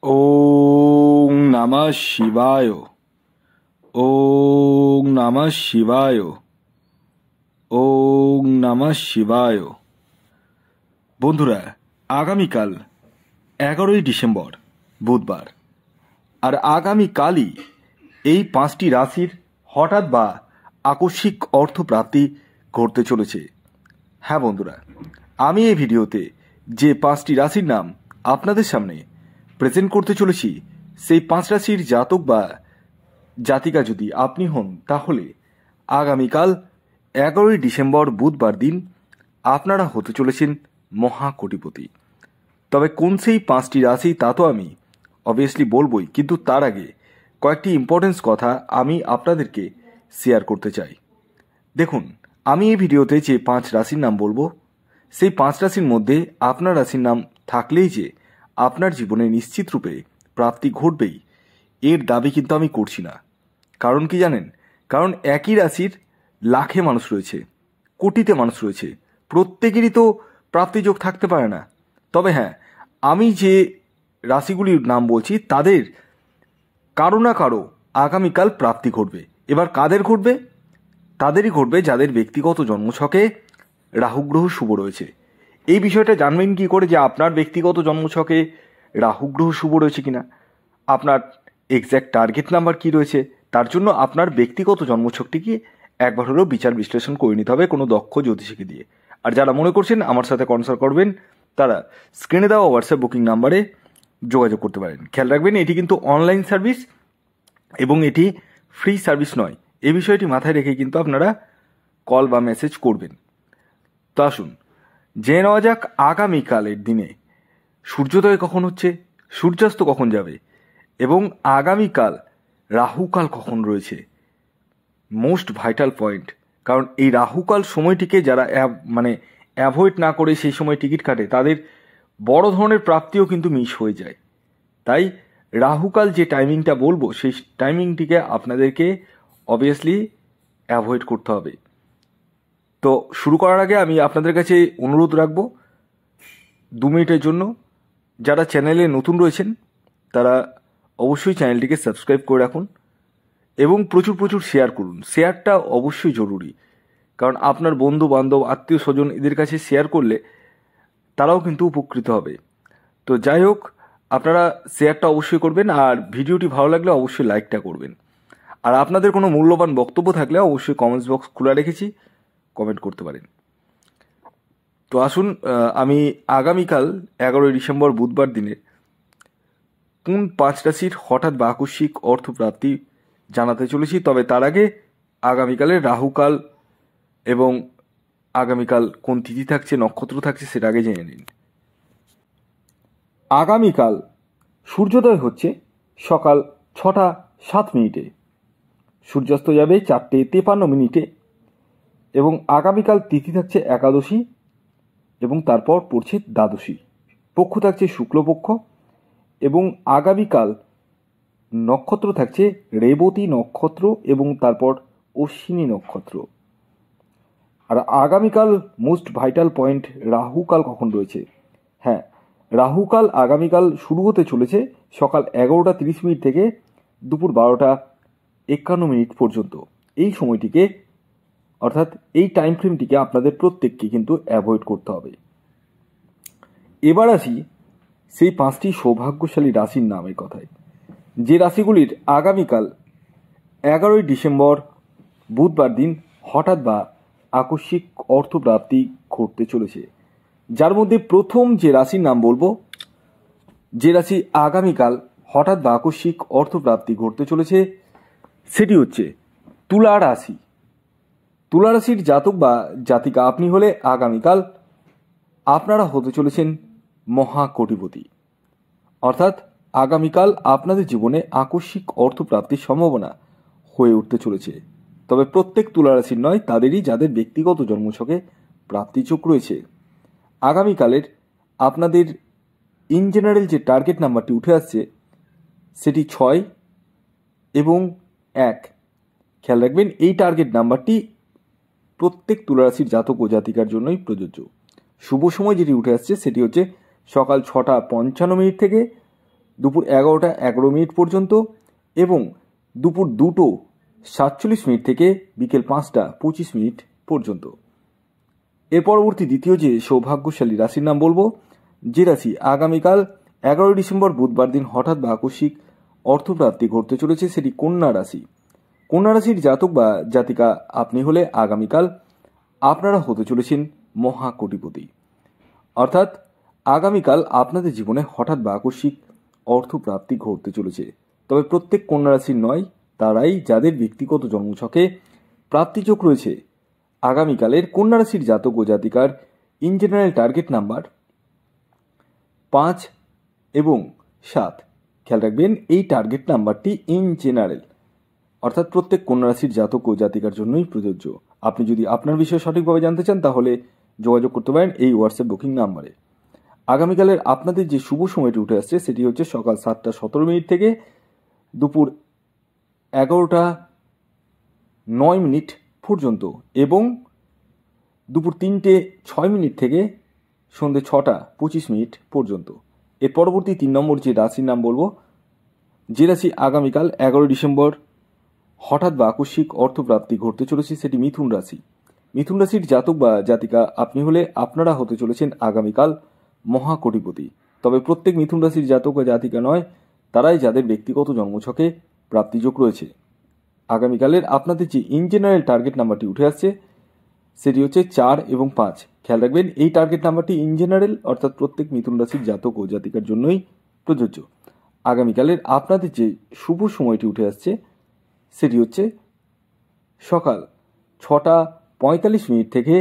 ওং নমঃ শিবায়। ওং নমঃ শিবায়। ওং নমঃ শিবায়। বন্ধুরা, আগামীকাল 11ই ডিসেম্বর বুধবার, আর আগামীকালই এই 5টি রাশির হঠাৎ বা আকস্মিক অর্থপ্রাপ্তি ঘটতে চলেছে। হ্যাঁ বন্ধুরা, আমি এই ভিডিওতে যে 5টি রাশির নাম আপনাদের সামনে প্রেজেন্ট করতে চলেছি, সেই 5 রাশির জাতক বা জাতিকা যদি আপনি হন, তাহলে আগামীকাল 11ই ডিসেম্বর বুধবার দিন আপনারা হতে চলেছেন মহাকোটিপতি। তবে কোন সেই 5টি রাশি তা তো আমি অবভিয়াসলি বলবই, কিন্তু তার আগে কয়েকটি ইম্পর্টেন্স কথা আমি আপনাদেরকে শেয়ার করতে চাই। দেখুন, আমি এই ভিডিওতে যে 5 রাশির নাম বলবো, সেই 5 রাশির মধ্যে আপনার রাশির নাম থাকলেই যে আপনার জীবনে নিশ্চিত রূপে প্রাপ্তি ঘটবেই, এর দাবি কিন্তু আমি করছি না। কারণ কি জানেন? কারণ একই রাশির লাখে মানুষ রয়েছে, কোটিতে মানুষ রয়েছে, প্রত্যেকেরই তো প্রাপ্তিযোগ থাকতে পারে না। তবে হ্যাঁ, আমি যে রাশিগুলির নাম বলছি তাদের কারো না কারো আগামীকাল প্রাপ্তি ঘটবে। এবার কাদের ঘটবে? তাদেরই ঘটবে যাদের ব্যক্তিগত জন্মছকে রাহু গ্রহ শুভ রয়েছে। এই বিষয়টা জানবেন কি করে যে আপনার ব্যক্তিগত জন্মছকে রাহু গ্রহ শুভ রয়েছে কিনা, আপনার এক্স্যাক্ট টার্গেট নাম্বার কি রয়েছে, তার জন্য আপনার ব্যক্তিগত জন্মছকটিকে একবার হলেও বিচার বিশ্লেষণ করে নিতে হবে কোনো দক্ষ জ্যোতিষীকে দিয়ে। আর যারা মনে করছেন আমার সাথে কনসাল্ট করবেন, তারা স্ক্রিনে দেওয়া হোয়াটসঅ্যাপ বুকিং নাম্বারে যোগাযোগ করতে পারেন। খেয়াল রাখবেন, এটি কিন্তু অনলাইন সার্ভিস এবং এটি ফ্রি সার্ভিস নয়। এই বিষয়টি মাথায় রেখে কিন্তু আপনারা কল বা মেসেজ করবেন। তো আসুন জেনে নেওয়া যাক আগামীকালের দিনে সূর্যোদয় কখন হচ্ছে, সূর্যাস্ত কখন যাবে এবং আগামীকাল রাহুকাল কখন রয়েছে। মোস্ট ভাইটাল পয়েন্ট, কারণ এই রাহুকাল সময়টিকে যারা অ্যাভয়েড না করে সেই সময় টিকিট কাটে, তাদের বড় ধরনের প্রাপ্তিও কিন্তু মিস হয়ে যায়। তাই রাহুকাল যে টাইমিংটা বলবো, সেই টাইমিংটিকে আপনাদেরকে অবভিয়াসলি অ্যাভয়েড করতে হবে। তো শুরু করার আগে আমি আপনাদের কাছে অনুরোধ রাখবো 2 মিনিটের জন্য, যারা চ্যানেলে নতুন রয়েছেন তারা অবশ্যই চ্যানেলটিকে সাবস্ক্রাইব করে রাখুন এবং প্রচুর প্রচুর শেয়ার করুন। শেয়ারটা অবশ্যই জরুরি, কারণ আপনার বন্ধু বান্ধব আত্মীয় স্বজন এদের কাছে শেয়ার করলে তারাও কিন্তু উপকৃত হবে। তো যাই হোক, আপনারা শেয়ারটা অবশ্যই করবেন, আর ভিডিওটি ভালো লাগলে অবশ্যই লাইকটা করবেন। আর আপনাদের কোনো মূল্যবান বক্তব্য থাকলে অবশ্যই কমেন্টস বক্স খোলা রেখেছি, কমেন্ট করতে পারেন। তো আসুন, আমি আগামীকাল 11ই ডিসেম্বর বুধবার দিনে কোন 5 রাশির হঠাৎ বা আকস্মিক অর্থপ্রাপ্তি জানাতে চলেছি। তবে তার আগে আগামীকালের রাহুকাল এবং আগামীকাল কোন তিথি থাকছে, নক্ষত্র থাকছে, সেটা আগে জেনে নিন। আগামীকাল সূর্যোদয় হচ্ছে সকাল 6টা 7 মিনিটে, সূর্যাস্ত যাবে 4টে 53 মিনিটে এবং আগামীকাল তিথি থাকছে একাদশী এবং তারপর পড়ছে দ্বাদশী। পক্ষ থাকছে শুক্লপক্ষ এবং আগামীকাল নক্ষত্র থাকছে রেবতী নক্ষত্র এবং তারপর অশ্বিনী নক্ষত্র। আর আগামীকাল মোস্ট ভাইটাল পয়েন্ট, রাহুকাল কখন রয়েছে। হ্যাঁ, রাহুকাল আগামীকাল শুরু হতে চলেছে সকাল 11টা 30 মিনিট থেকে দুপুর 12টা 51 মিনিট পর্যন্ত। এই সময়টিকে, অর্থাৎ এই টাইম ফ্রেমটিকে আপনাদের প্রত্যেককে কিন্তু অ্যাভয়েড করতে হবে। এবার আসি সেই 5টি সৌভাগ্যশালী রাশির নামের কথায়, যে রাশিগুলির আগামীকাল 11ই ডিসেম্বর বুধবার দিন হঠাৎ বা আকস্মিক অর্থপ্রাপ্তি ঘটতে চলেছে। যার মধ্যে প্রথম যে রাশির নাম বলবো, যে রাশি আগামীকাল হঠাৎ বা আকস্মিক অর্থপ্রাপ্তি ঘটতে চলেছে, সেটি হচ্ছে তুলা রাশি। তুলা রাশির জাতক বা জাতিকা আপনি হলে আগামীকাল আপনারা হতে চলেছেন মহাকোটিপতি। অর্থাৎ আগামীকাল আপনাদের জীবনে আকস্মিক অর্থপ্রাপ্তির সম্ভাবনা হয়ে উঠতে চলেছে। তবে প্রত্যেক তুলা রাশির নয়, তাদেরই যাদের ব্যক্তিগত জন্মছকে প্রাপ্তিযোগ রয়েছে। আগামীকালের আপনাদের ইন জেনারেল যে টার্গেট নাম্বারটি উঠে আসছে, সেটি 6 এবং 1। খেয়াল রাখবেন, এই টার্গেট নাম্বারটি প্রত্যেক তুলারাশির জাতক ও জাতিকার জন্যই প্রযোজ্য। শুভ সময় যেটি উঠে আসছে সেটি হচ্ছে সকাল 6টা 55 মিনিট থেকে দুপুর 11:11 পর্যন্ত এবং দুপুর 2:47 থেকে বিকেল 5:25 পর্যন্ত। এর পরবর্তী দ্বিতীয় যে সৌভাগ্যশালী রাশির নাম বলবো, যে রাশি আগামীকাল 11 ডিসেম্বর বুধবার দিন হঠাৎ বা আকস্মিক অর্থপ্রাপ্তি ঘটতে চলেছে, সেটি কন্যা রাশি। কন্যা রাশির জাতক বা জাতিকা আপনি হলে আগামীকাল আপনারা হতে চলেছেন মহাকোটিপতি। অর্থাৎ আগামীকাল আপনাদের জীবনে হঠাৎ বা আকস্মিক অর্থপ্রাপ্তি ঘটতে চলেছে। তবে প্রত্যেক কন্যা রাশির নয়, তারাই যাদের ব্যক্তিগত জন্মছকে প্রাপ্তিযোগ রয়েছে। আগামীকালের কন্যা রাশির জাতক ও জাতিকার ইন জেনারেল টার্গেট নাম্বার 5 এবং 7। খেয়াল রাখবেন, এই টার্গেট নাম্বারটি ইন জেনারেল, অর্থাৎ প্রত্যেক কন্যা রাশির জাতক ও জাতিকার জন্যই প্রযোজ্য। আপনি যদি আপনার বিষয়ে সঠিকভাবে জানতে চান তাহলে যোগাযোগ করতে পারেন এই হোয়াটসঅ্যাপ বুকিং নাম্বারে। আগামীকালের আপনাদের যে শুভ সময়টি উঠে আসছে সেটি হচ্ছে সকাল 7:17 থেকে দুপুর 11:09 পর্যন্ত এবং দুপুর 3:06 থেকে সন্ধ্যে 6:25 পর্যন্ত। এর পরবর্তী 3 নম্বর যে রাশির নাম বলবো, যে রাশি আগামীকাল 11 ডিসেম্বর হঠাৎ বা আকস্মিক অর্থপ্রাপ্তি ঘটতে চলেছে সেটি মিথুন রাশি। মিথুন রাশির জাতক বা জাতিকা আপনি হলে আপনারা হতে চলেছেন আগামীকাল মহাকোটিপতি। তবে প্রত্যেক মিথুন রাশির জাতক বা জাতিকা নয়, তারাই যাদের ব্যক্তিগত জন্মছকে প্রাপ্তিযোগ রয়েছে। আগামীকালের আপনাদের যে ইন জেনারেল টার্গেট নাম্বারটি উঠে আসছে সেটি হচ্ছে 4 এবং 5। খেয়াল রাখবেন, এই টার্গেট নাম্বারটি ইন জেনারেল, অর্থাৎ প্রত্যেক মিথুন রাশির জাতক ও জাতিকার জন্যই প্রযোজ্য। আগামীকালের আপনাদের যে শুভ সময়টি উঠে আসছে সেটি হচ্ছে সকাল 6:45 থেকে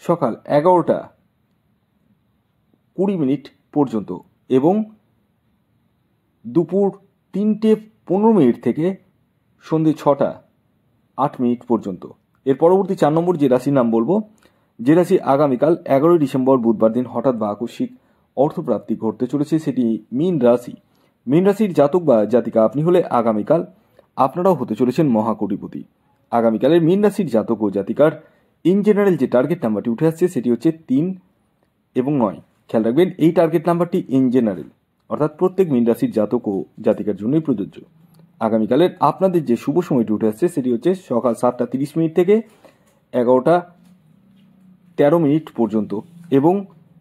সকাল 11:20 পর্যন্ত এবং দুপুর 3:15 থেকে সন্ধ্যে 6:08 পর্যন্ত। এর পরবর্তী 4 নম্বর যে রাশির নাম বলবো, যে রাশি আগামীকাল 11 ডিসেম্বর বুধবার দিন হঠাৎ বা আকস্মিক অর্থপ্রাপ্তি ঘটতে চলেছে সেটি মীন রাশি। মীন রাশির জাতক বা জাতিকা আপনি হলে আগামীকাল আপনারাও হতে চলেছেন মহাকোটিপতি। আগামীকালের মীন রাশির জাতক ও জাতিকার ইন জেনারেল যে টার্গেট নাম্বারটি উঠে আসছে সেটি হচ্ছে 3 এবং 9। খেয়াল রাখবেন, এই টার্গেট নাম্বারটি ইন জেনারেল, অর্থাৎ প্রত্যেক মীন রাশির জাতক ও জাতিকার জন্যই প্রযোজ্য। আগামীকালের আপনাদের যে শুভ সময়টি উঠে আসছে সেটি হচ্ছে সকাল 7:30 থেকে 11:13 পর্যন্ত এবং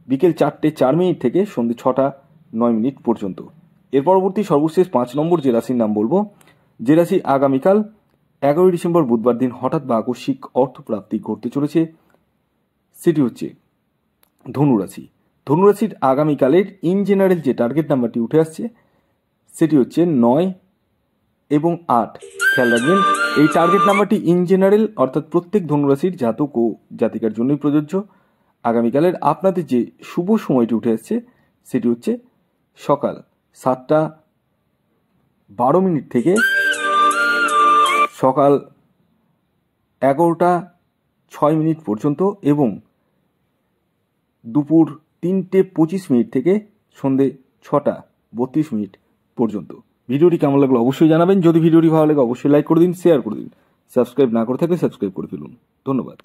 বিকেল 4:04 থেকে সন্ধ্যে 6:09 পর্যন্ত। এর পরবর্তী সর্বশেষ 5 নম্বর যে রাশির নাম বলবো, যে রাশি আগামীকাল 11 ডিসেম্বর বুধবার দিন হঠাৎ বা আকস্মিক অর্থপ্রাপ্তি ঘটতে চলেছে সেটি হচ্ছে ধনুরাশি। ধনুরাশির আগামীকালের ইন জেনারেল যে টার্গেট নাম্বারটি উঠে আসছে সেটি হচ্ছে 9 এবং 8। খেয়াল রাখবেন, এই টার্গেট নাম্বারটি ইন জেনারেল, অর্থাৎ প্রত্যেক ধনুরাশির জাতক ও জাতিকার জন্যই প্রযোজ্য। আগামীকালের আপনাদের যে শুভ সময়টি উঠে আসছে সেটি হচ্ছে সকাল 7:12 থেকে সকাল 11:06 পর্যন্ত এবং দুপুর 3:25 থেকে সন্ধ্যে 6:32 পর্যন্ত। ভিডিওটি কেমন লাগলো অবশ্যই জানাবেন। যদি ভিডিওটি ভালো লাগে অবশ্যই লাইক করে দিন, শেয়ার করে দিন। সাবস্ক্রাইব না করে থাকলে সাবস্ক্রাইব করে ফেলুন। ধন্যবাদ।